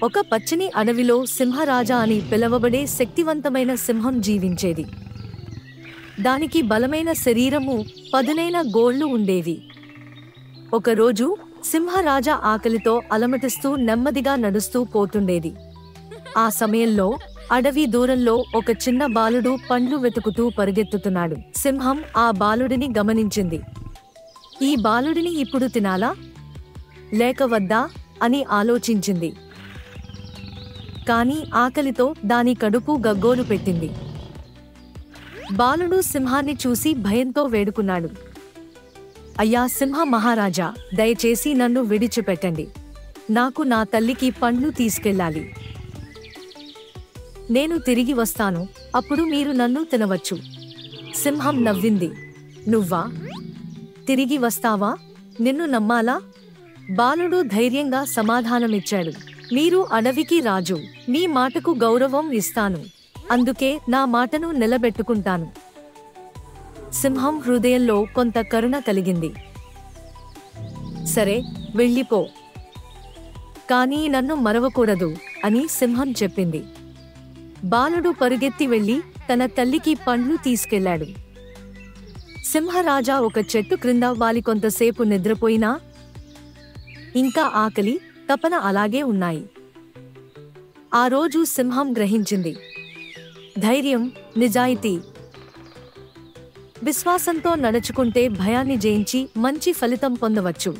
ఒక పచ్చని అడవిలో సింహరాజా అని పిలవబడే శక్తివంతమైన సింహం జీవించేది. దానికి బలమైన శరీరము, పదునైన గోళ్లు ఉండేవి. ఒకరోజు సింహరాజా ఆకలితో అలమటిస్తూ నెమ్మదిగా నడుస్తూ పోతుండేది. ఆ సమయంలో అడవి దూరంలో ఒక చిన్న బాలుడు పండ్లు వెతుకుతూ పరిగెత్తుతున్నాడు. సింహం ఆ బాలుడిని గమనించింది. ఈ బాలుడిని ఇప్పుడు తినాలా లేక వద్దా అని ఆలోచించింది. కాని ఆకలితో దాని కడుపు గగ్గోలు పెట్టింది. బాలుడు సింహాన్ని చూసి భయంతో వేడుకున్నాడు. అయ్యా సింహ మహారాజా, దయచేసి నన్ను విడిచిపెట్టండి. నాకు నా తల్లికి పండ్లు తీసుకెళ్ళాలి. నేను తిరిగి వస్తాను, అప్పుడు మీరు నన్ను తినవచ్చు. సింహం నవ్వింది. నువ్వా? తిరిగి వస్తావా? నిన్ను నమ్మాలా? బాలుడు ధైర్యంగా సమాధానమిచ్చాడు. మీరు అడవికి రాజు, మీ మాటకు గౌరవం ఇస్తాను, అందుకే నా మాటను నిలబెట్టుకుంటాను. సింహం హృదయంలో కొంత కరుణ కలిగింది. సరే, వెళ్ళిపో, కానీ నన్ను మరవకూడదు అని సింహం చెప్పింది. బాలుడు పరుగెత్తి వెళ్లి తన తల్లికి పండ్లు తీసుకెళ్లాడు. సింహరాజా ఒక చెట్టు క్రింద వాలి కొంతసేపు నిద్రపోయినా ఇంకా ఆకలి, తపన అలాగే ఉన్నాయి. ఆ రోజు సింహం గ్రహించింది. ధైర్యం, నిజాయితీ, విశ్వాసంతో నడుచుకుంటే భయాన్ని జయించి మంచి ఫలితం పొందవచ్చు.